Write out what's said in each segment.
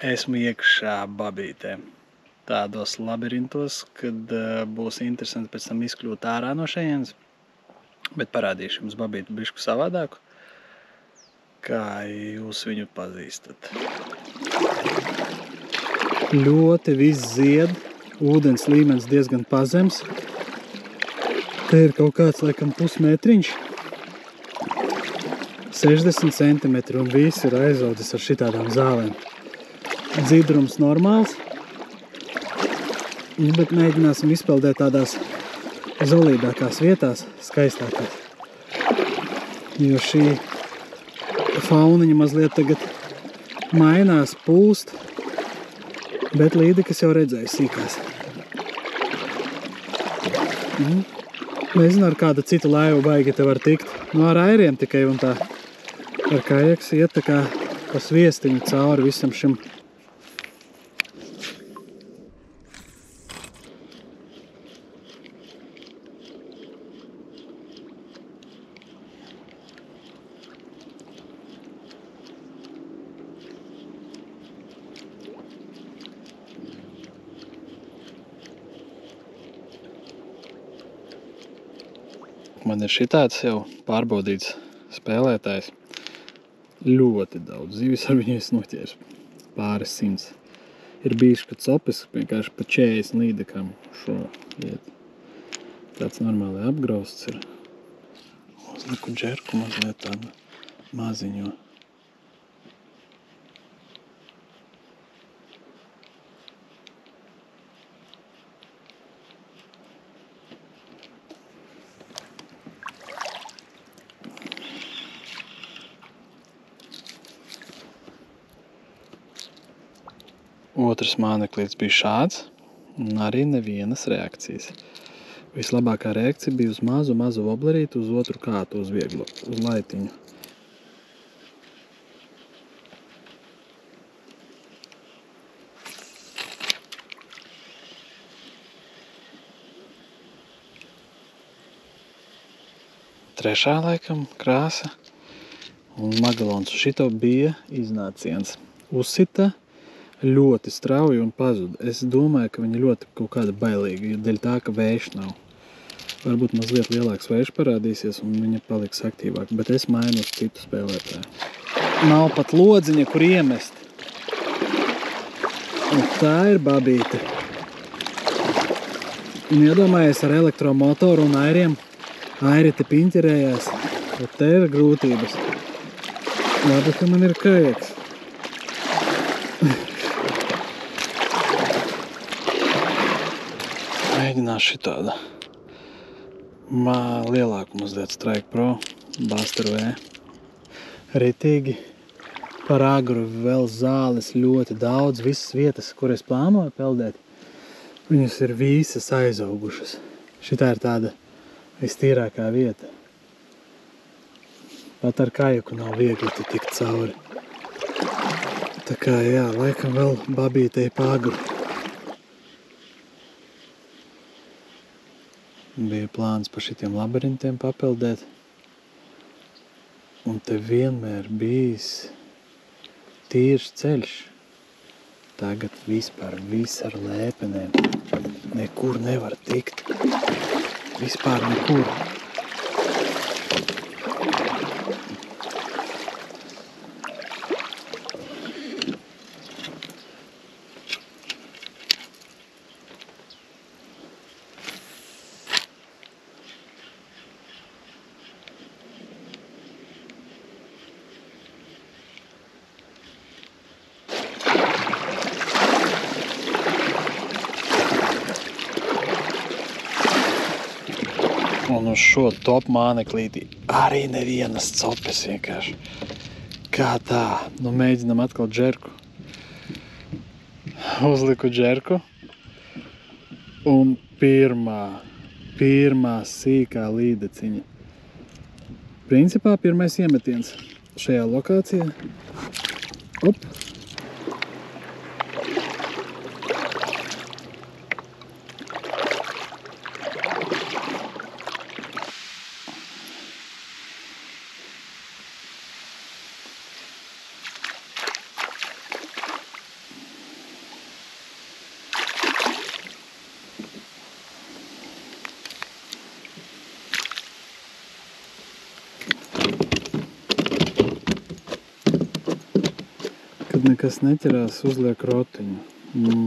Esmu iekšā babītēm. Tādos labirintos, kad būs interesanti pēc tam izkļūt ārā no šejienes. Bet parādīšu jums babītu bišku savādāku, kā jūs viņu pazīstat. Ļoti viss zied, ūdens līmenis diezgan pazems. Te ir kaut kāds, laikam, pusmetriņš, 60 centimetri, un viss ir aizaudzis ar šitādām zālēm. Dzidrums normāls, bet mēģināsim izpeldēt tādās zolīdākās vietās, skaistākās. Jo šī fauniņa mazliet tagad mainās, pūst, bet līdekas jau redzēju sīkās. Nezinu, ar kādu citu laivu baigi te var tikt. No ar airiem tikai un tā. Ar kajaks iet tā kā pa sviestiņu cauri visam šim. Man ir šitāds jau pārbaudīts spēlētājs. Ļoti daudz zivis ar viņu es noķēru. Pāris 100. Ir bijuši, kad copis vienkārši pa 40 līdekām šo iet. Tāds normāli apgrausts ir. Uzliku džerku mazliet tādu maziņo. Otrs māneklīts bija šāds, un arī nevienas reakcijas. Vislabākā reakcija bija uz mazu voblerīti, uz otru kātu, uz vieglu, uz laitiņu. Trešā laikam krāsa, un Magalons. Šito bija iznāciens. Uzsita ļoti strauji un pazuda. Es domāju, ka viņa ļoti kaut kāda bailīga, dēļ tā, ka vējš nav. Varbūt mazliet lielāks vējš parādīsies un viņa paliks aktīvāk, bet es mainu uz citu spēlētāju. Nav pat lodziņa, kur iemest. Un tā ir babīte. Un iedomājies ar elektromotoru un airiem. Airi te piņķerējās, bet te ir grūtības. Labi, ka man ir kajaks. Mēģināšu šitāda lielāku mazliet Strike Pro, Buster V. Ritīgi par agru vēl zāles ļoti daudz. Visas vietas, kur es plānoju peldēt, viņas ir visas aizaugušas. Šitā ir tāda vistīrākā vieta. Pat ar kajaku nav viegli te tikt cauri. Tā kā jā, laikam vēl babītei pagru. Bija plāns pa šitiem labirintiem papeldēt. Un te vienmēr bijis tīrs ceļš. Tagad vispār viss ar lēpenēm. Nekur nevar tikt. Vispār nekur. Un uz šo top māneklīti arī nevienas copes vienkārši. Kā tā? Nu mēģinam atkal džerku. Uzliku džerku. Un pirmā sīkā līdeciņa. Principā pirmais iemetiens šajā lokācijā. Op. Kad nekas neķerās, uzliek rotiņu.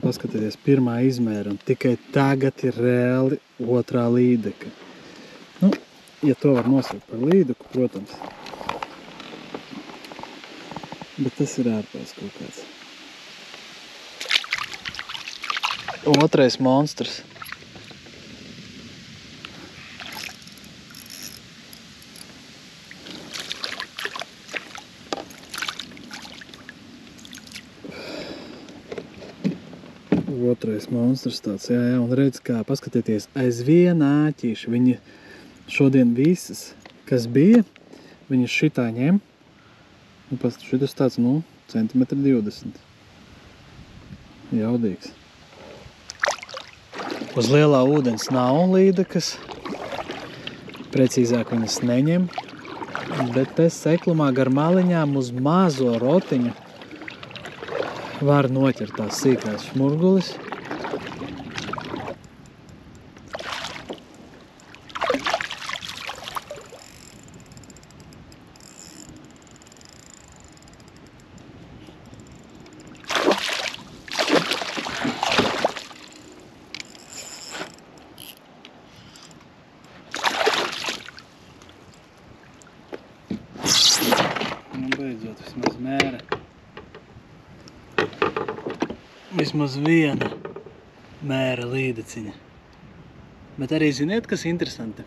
Paskatieties, pirmā izmēra, un tikai tagad ir reāli otrā līdeka. Nu, ja to var nosaukt par līdeku, protams. Bet tas ir ārpēc kaut kāds. Otrais monstrs. Otrais monstrs tāds, jā, un redz kā, paskatieties, aizvien āķīši. Viņi šodien visas, kas bija, viņi šitā ņem. Un šitas tāds, 20 cm. Jaudīgs. Uz lielā ūdens nav līdekas. Precīzāk viņas neņem. Bet te seklumā gar maliņām uz mazo rotiņu var noķert tās sīkās šmurgulis. Beidzot, vismaz mēra. Vismaz viena mēra līdeciņa. Bet arī ziniet, kas interesanti?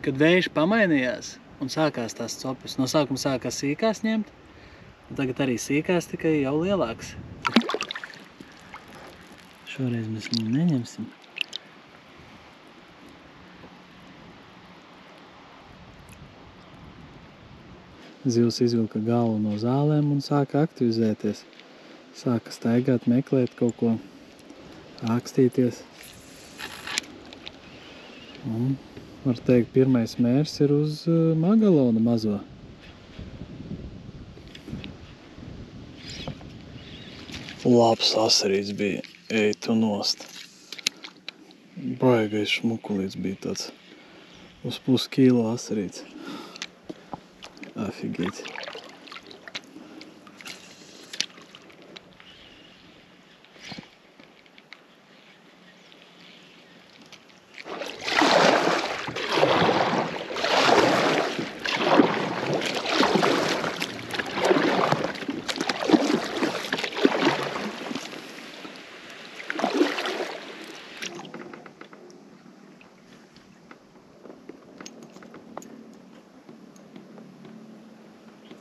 Kad vējš pamainījās un sākās tās copes, no sākuma sākās sīkās ņemt, un tagad arī sīkās tikai jau lielāks. Šoreiz mēs viņu neņemsim. Zivs izvilka galvu no zālēm un sāka aktivizēties. Sāka staigāt, meklēt kaut ko, ākstīties. Un, var teikt, pirmais mērs ir uz magalona mazo. Labs asarīts bija, ej tu nost. Baigais šmukulīts bija tāds uz puskilo asarīts. Afigēt.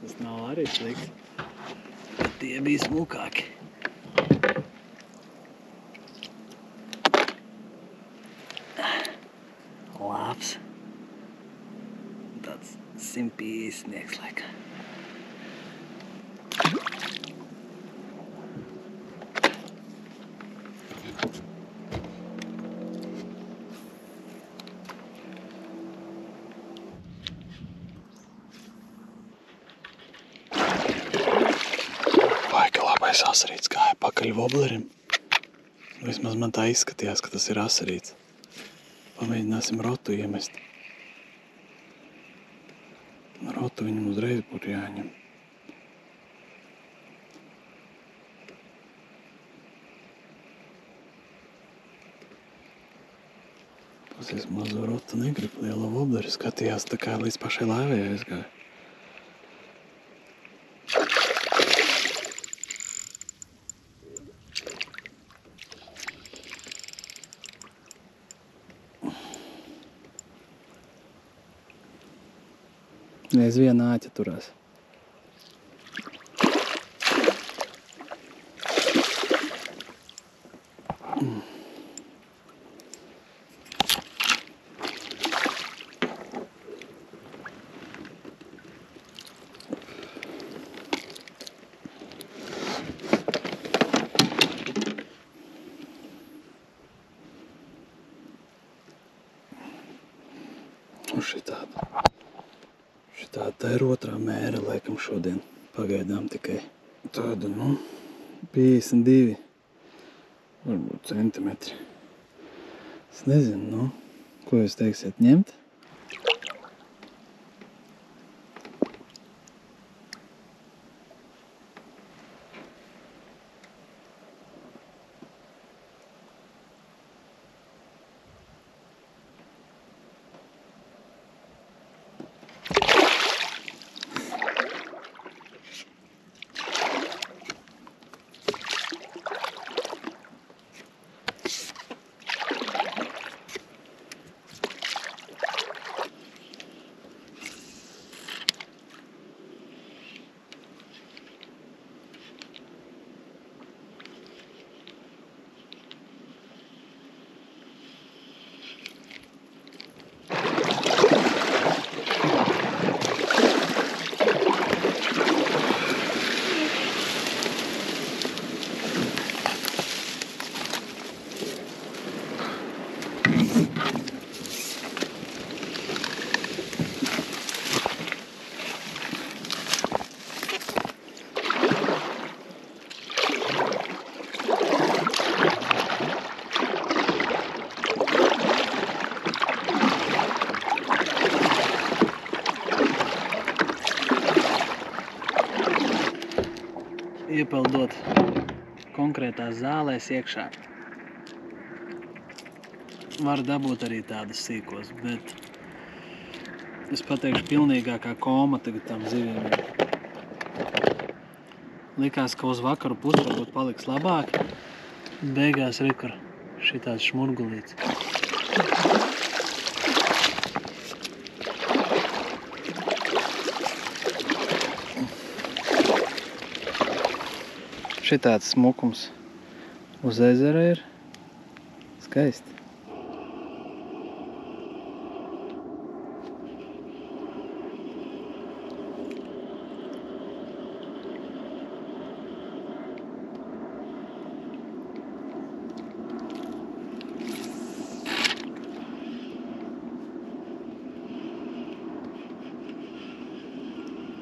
Tas nav arī slikti, bet tie bija smukāki. Labs. Tāds 150 laikā. Asarīts gāja pakaļ voblerim. Vismaz man tā izskatījās, ka tas ir asarīts. Pamēģināsim rotu iemest. Rotu viņam uzreiz būtu jāņem. Pasies, mazo rotu negrib, lielo vobleri skatījās, tā kā līdz pašai laivai aizgāja. Aiz viena āķa turās. Un šitāda. Tā ir otrā mēra, laikam, šodien. Pagaidām tikai tāda, 52, varbūt centimetri. Es nezinu, ko jūs teiksiet, ņemt? iepeldot konkrētās zālēs iekšā. Var dabūt arī tādus sīkos, bet es pateikšu pilnīgākā koma tagad tam zivīm. Likās, ka uz vakaru pusi varbūt paliks labāk. Beigās rekur šitāds šmurgulīts. Šitāds smukums uz ezera ir skaisti.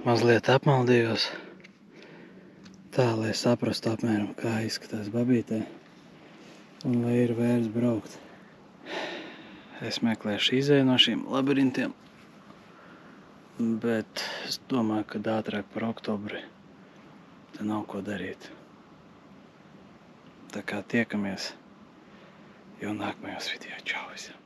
Mazliet apmaldījos, tā, lai saprastu apmēram, kā izskatās babītē un vai ir vērts braukt. Es meklēšu izēju no šīm labirintiem, bet es domāju, ka ātrāk par oktobri te nav ko darīt. Tā kā tiekamies jau nākamajos video. Čau visiem!